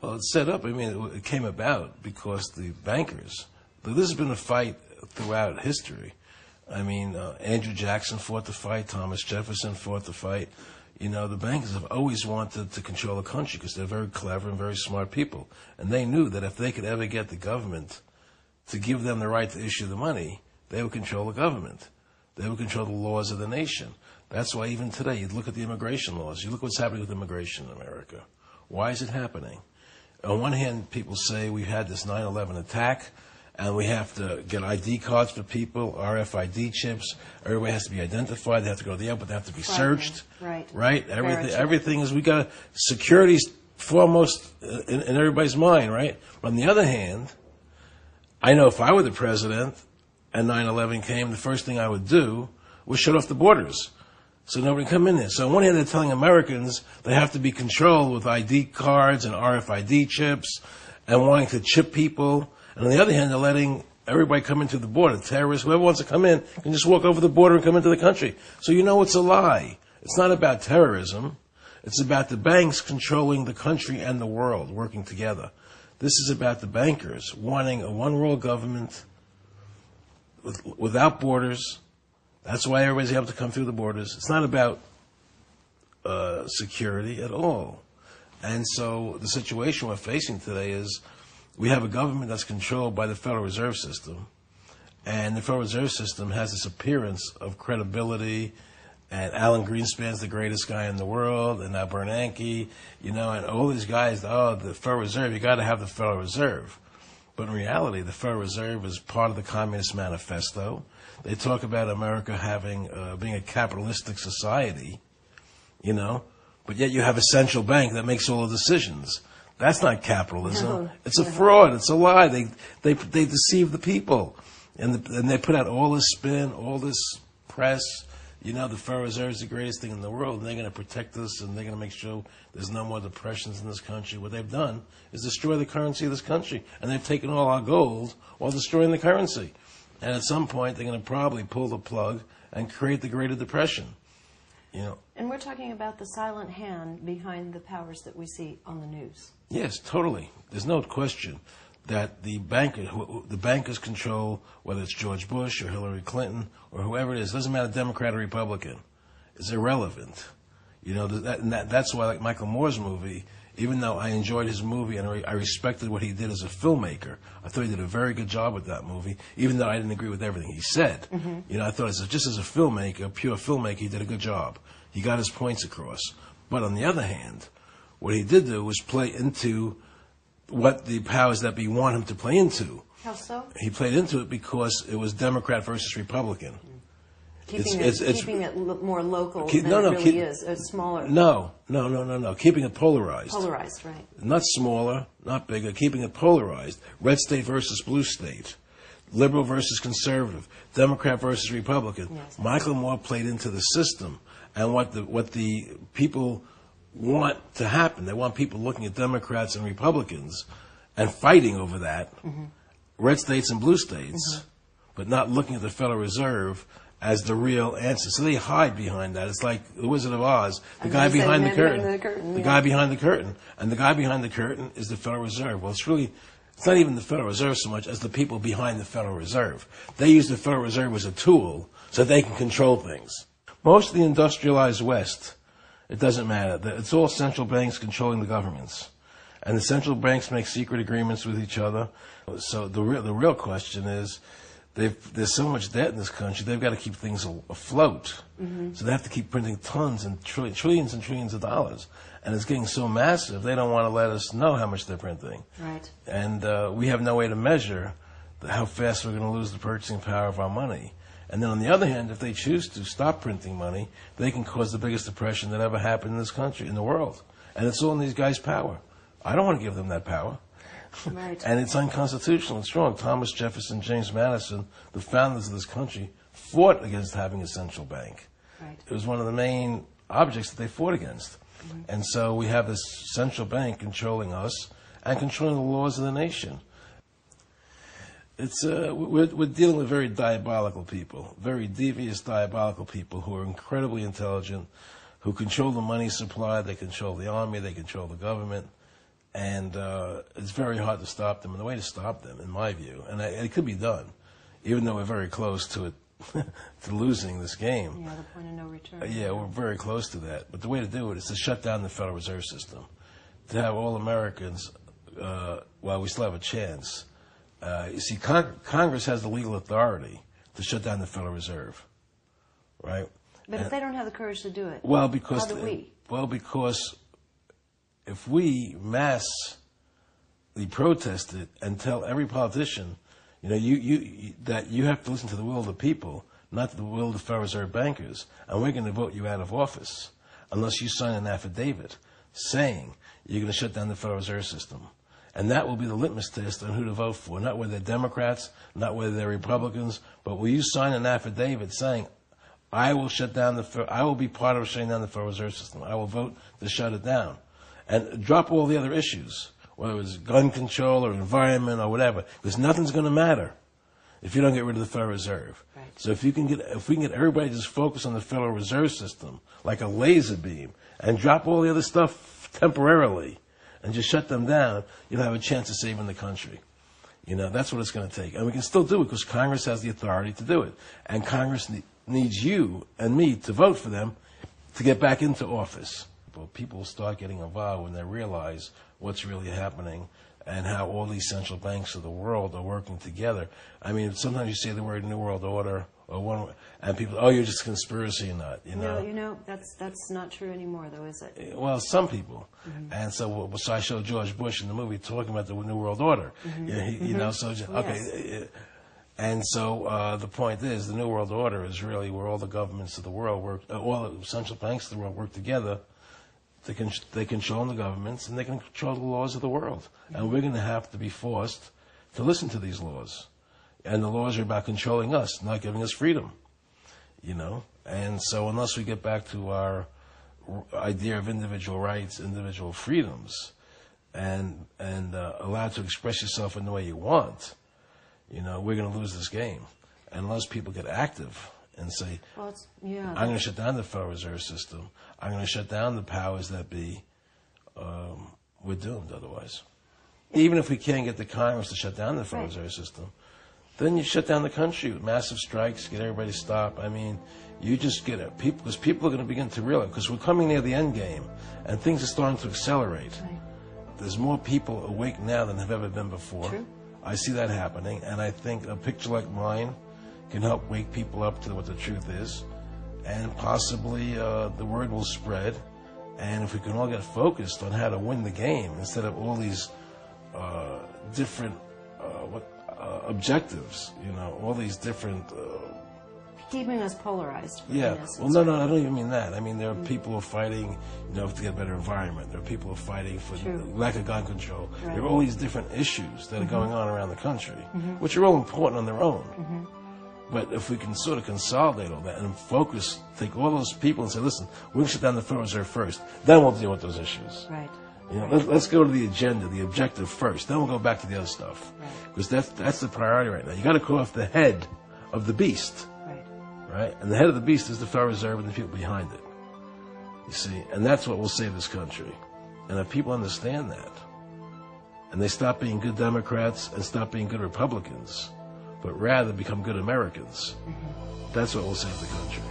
Well, it's set up. I mean, it came about because the bankers. This has been a fight throughout history. I mean, Andrew Jackson fought the fight. Thomas Jefferson fought the fight. You know, the bankers have always wanted to control the country because they're very clever and very smart people. And they knew that if they could ever get the government to give them the right to issue the money, they would control the government. They would control the laws of the nation. That's why even today, you look at the immigration laws. You look what's happening with immigration in America. Why is it happening? On one hand, people say we've had this 9/11 attack, and we have to get ID cards for people, RFID chips. Everybody has to be identified. They have to go to the airport. They have to be searched. Right? Everything is, we got security's foremost in everybody's mind, right? But on the other hand, I know if I were the president and 9/11 came, the first thing I would do was shut off the borders so nobody can come in there. So on one hand, they're telling Americans they have to be controlled with ID cards and RFID chips and wanting to chip people. And on the other hand, they're letting everybody come into the border. Terrorists, whoever wants to come in, can just walk over the border and come into the country. So you know it's a lie. It's not about terrorism. It's about the banks controlling the country and the world, working together. This is about the bankers wanting a one-world government without borders. That's why everybody's able to come through the borders. It's not about security at all. And so the situation we're facing today is we have a government that's controlled by the Federal Reserve System. And the Federal Reserve System has this appearance of credibility. And Alan Greenspan's the greatest guy in the world. And now Bernanke, you know, and all these guys, the Federal Reserve, you got to have the Federal Reserve. But in reality, the Federal Reserve is part of the Communist Manifesto. They talk about America having being a capitalistic society, you know, but yet you have a central bank that makes all the decisions. That's not capitalism. No, it's a fraud. It's a lie. They deceive the people, and they put out all this spin, all this press. You know, the Federal Reserve is the greatest thing in the world, and they're going to protect us, and they're going to make sure there's no more depressions in this country. What they've done is destroy the currency of this country, and they've taken all our gold while destroying the currency. And at some point, they're going to probably pull the plug and create the Great Depression. You know. And we're talking about the silent hand behind the powers that we see on the news. Yes, totally. There's no question that the bankers control, whether it's George Bush or Hillary Clinton or whoever it is. Doesn't matter, Democrat or Republican. It's irrelevant. You know, that's why, like Michael Moore's movie, even though I enjoyed his movie and I respected what he did as a filmmaker, I thought he did a very good job with that movie, even though I didn't agree with everything he said. Mm-hmm. You know, I thought just as a filmmaker, a pure filmmaker, he did a good job. He got his points across. But on the other hand, what he did do was play into what the powers that be want him to play into. How so? He played into it because it was Democrat versus Republican. Keeping it more local than it really is, smaller. No. Keeping it polarized. Polarized, right. Not smaller, not bigger, keeping it polarized. Red state versus blue state. Liberal versus conservative. Democrat versus Republican. Yes. Michael Moore played into the system and what the people want to happen. They want people looking at Democrats and Republicans and fighting over that. Mm-hmm. Red states and blue states, mm-hmm. but not looking at the Federal Reserve as the real answer. So they hide behind that. It's like the Wizard of Oz, the guy behind the curtain. The guy behind the curtain. And the guy behind the curtain is the Federal Reserve. Well, it's not even the Federal Reserve so much as the people behind the Federal Reserve. They use the Federal Reserve as a tool so they can control things. Most of the industrialized West, it doesn't matter. It's all central banks controlling the governments. And the central banks make secret agreements with each other. So the real question is, there's so much debt in this country, they've got to keep things afloat. Mm-hmm. So they have to keep printing tons and trillions and trillions of dollars. And it's getting so massive, they don't want to let us know how much they're printing. Right. And we have no way to measure how fast we're going to lose the purchasing power of our money. And then on the other hand, if they choose to stop printing money, they can cause the biggest depression that ever happened in this country, in the world. And it's all in these guys' power. I don't want to give them that power. Right. And it's unconstitutional. It's wrong. Thomas Jefferson, James Madison, the founders of this country, fought against having a central bank. Right. It was one of the main objects that they fought against. Mm-hmm. And so we have this central bank controlling us and controlling the laws of the nation. It's we're dealing with very diabolical people, very devious, diabolical people who are incredibly intelligent, who control the money supply, they control the army, they control the government. And it's very hard to stop them. And the way to stop them, in my view, and it could be done, even though we're very close to it, to losing this game. Yeah, the point of no return. Yeah, we're very close to that. But the way to do it is to shut down the Federal Reserve System, to have all Americans, while we still have a chance. You see, Congress has the legal authority to shut down the Federal Reserve, right? But if they don't have the courage to do it, well, because how do we? Well, because if we massively protest it and tell every politician, you know, that you have to listen to the will of the people, not the will of the Federal Reserve bankers, and we're going to vote you out of office unless you sign an affidavit saying you're going to shut down the Federal Reserve System. And that will be the litmus test on who to vote for, not whether they're Democrats, not whether they're Republicans, but will you sign an affidavit saying, I will be part of shutting down the Federal Reserve System. I will vote to shut it down. And drop all the other issues, whether it's gun control or environment or whatever, because nothing's going to matter if you don't get rid of the Federal Reserve. Right. So if we can get everybody just focused on the Federal Reserve System like a laser beam and drop all the other stuff temporarily and just shut them down, you'll have a chance of saving the country. You know, that's what it's going to take. And we can still do it because Congress has the authority to do it. And Congress needs you and me to vote for them to get back into office. But people will start getting involved when they realize what's really happening and how all these central banks of the world are working together. I mean, sometimes you say the word New World Order, and people, oh, you're just a conspiracy nut, you know. No, you know, that's not true anymore, though, is it? Well, some people. Mm-hmm. And so I showed George Bush in the movie talking about the New World Order. Mm-hmm. Yeah, you know, so, okay. Yes. And so the point is, the New World Order is really where all the governments of the world work, all the central banks of the world work together. They control the governments and they can control the laws of the world. And we're going to have to be forced to listen to these laws. And the laws are about controlling us, not giving us freedom. You know? And so unless we get back to our idea of individual rights, individual freedoms, and allowed to express yourself in the way you want, you know, we're going to lose this game. And unless people get active and say, well, I'm going to shut down the Federal Reserve System, I'm going to shut down the powers that be, we're doomed otherwise. Even if we can't get the Congress to shut down the Federal Reserve System, then you shut down the country with massive strikes, get everybody to stop. I mean, you just get it. Because people are going to begin to realize, because we're coming near the end game, and things are starting to accelerate. Right. There's more people awake now than have ever been before. True. I see that happening, and I think a picture like mine can help wake people up to what the truth is, and possibly the word will spread. And if we can all get focused on how to win the game instead of all these different objectives, you know, all these different... keeping us polarized. Yeah. Well, no, I don't even mean that. I mean, there are people who are fighting, you know, to get a better environment. There are people who are fighting for lack of gun control. Right. There are all these different issues that are going on around the country, which are all important on their own. But if we can sort of consolidate all that and focus, take all those people and say, listen, we're going to shut down the Federal Reserve first, then we'll deal with those issues. Right. You know, let's go to the agenda, the objective first, then we'll go back to the other stuff. Because that's the priority right now. You got to cut off the head of the beast. Right? And the head of the beast is the Federal Reserve and the people behind it. You see? And that's what will save this country. And if people understand that, and they stop being good Democrats and stop being good Republicans, but rather become good Americans, that's what will save the country.